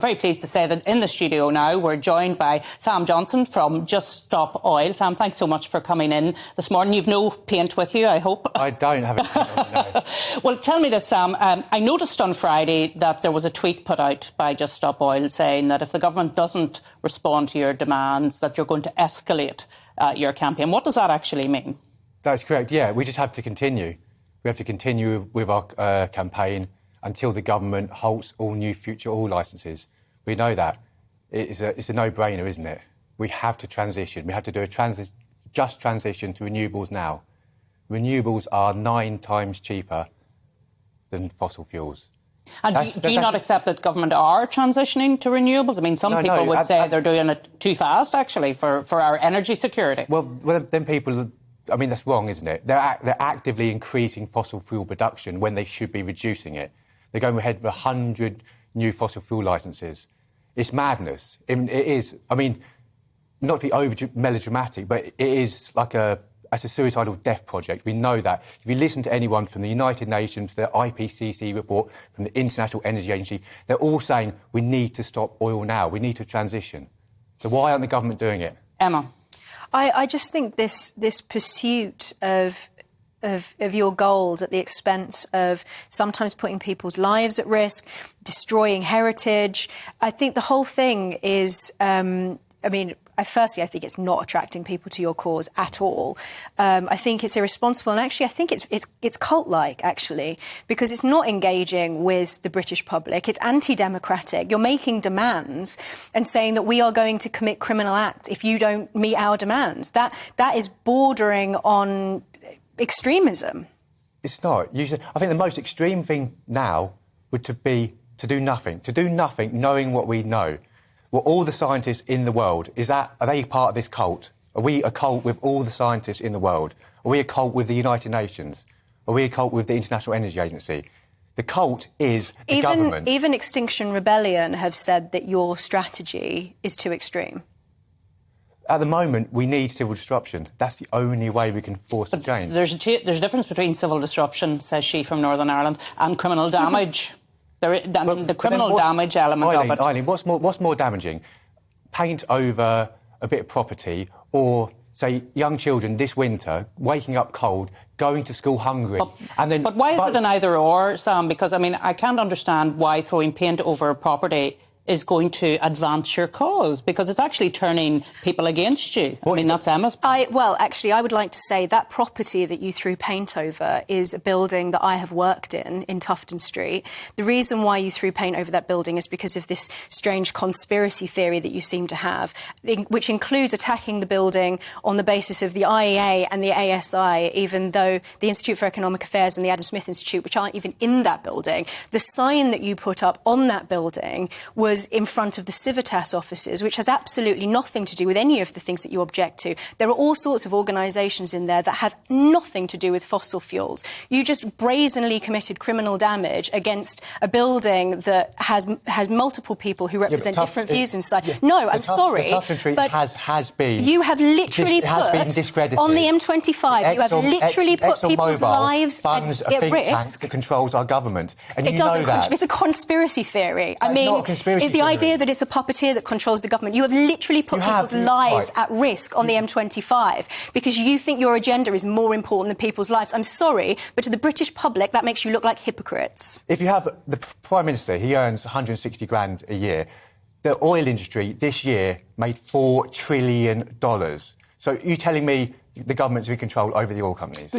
Very pleased to say that in the studio now we're joined by Sam Johnson from Just Stop Oil. Sam, thanks so much for coming in this morning. You've no paint with you, I hope. I don't have it. No. Well, tell me this, Sam. I noticed on Friday that there was a tweet put out by Just Stop Oil saying that if the government doesn't respond to your demands, that you're going to escalate your campaign. What does that actually mean? That's correct, yeah. We just have to continue. We have to continue with our campaign until the government halts all new future oil licences. We know that. It's a no-brainer, isn't it? We have to transition. We have to do a just transition to renewables now. Renewables are 9 times cheaper than fossil fuels. And do you not accept that government are transitioning to renewables? I mean, some people would say they're doing it too fast, actually, for our energy security. Well, then people... I mean, that's wrong, isn't it? They're actively increasing fossil fuel production when they should be reducing it. They're going ahead with 100 new fossil fuel licences. It's madness. It is. I mean, not to be over melodramatic, but it is like a suicidal death project. We know that. If you listen to anyone from the United Nations, the IPCC report, from the International Energy Agency, they're all saying we need to stop oil now. We need to transition. So why aren't the government doing it? Emma? I just think this pursuit of your goals at the expense of sometimes putting people's lives at risk, destroying heritage. I think the whole thing is, firstly, I think it's not attracting people to your cause at all. I think it's irresponsible, and actually, I think it's cult-like, actually, because it's not engaging with the British public. It's anti-democratic. You're making demands and saying that we are going to commit criminal acts if you don't meet our demands. That is bordering on extremism. It's not. I think the most extreme thing now would be to do nothing, knowing what we know. Well, all the scientists in the world, are they part of this cult? Are we a cult with all the scientists in the world? Are we a cult with the United Nations? Are we a cult with the International Energy Agency? The cult is the government. Even Extinction Rebellion have said that your strategy is too extreme. At the moment, we need civil disruption. That's the only way we can force a change. There's a difference between civil disruption, says she from Northern Ireland, and criminal damage. The criminal damage element of it. Eileen, what's more damaging? Paint over a bit of property, or, say, young children this winter waking up cold, going to school hungry, But why is it an either-or, Sam? Because, I mean, I can't understand why throwing paint over a property is going to advance your cause, because it's actually turning people against you. I mean, that's Emma's point. Well, actually, I would like to say that property that you threw paint over is a building that I have worked in Tufton Street. The reason why you threw paint over that building is because of this strange conspiracy theory that you seem to have, which includes attacking the building on the basis of the IEA and the ASI, even though the Institute for Economic Affairs and the Adam Smith Institute, which aren't even in that building, the sign that you put up on that building was in front of the Civitas offices, which has absolutely nothing to do with any of the things that you object to. There are all sorts of organisations in there that have nothing to do with fossil fuels. You just brazenly committed criminal damage against a building that has multiple people who represent different views inside. Yeah. No, I'm sorry, the Tufton Street but has been... You have literally has been discredited. On the M25, you have literally put people's lives at risk. A think tank that controls our government. And it doesn't. It's a conspiracy theory. It's not a conspiracy theory. The idea that it's a puppeteer that controls the government. You have literally put people's lives at risk on the M25 because you think your agenda is more important than people's lives. I'm sorry, but to the British public, that makes you look like hypocrites. If you have the Prime Minister, he earns 160 grand a year. The oil industry this year made $4 trillion. So you telling me the government's in control over the oil companies?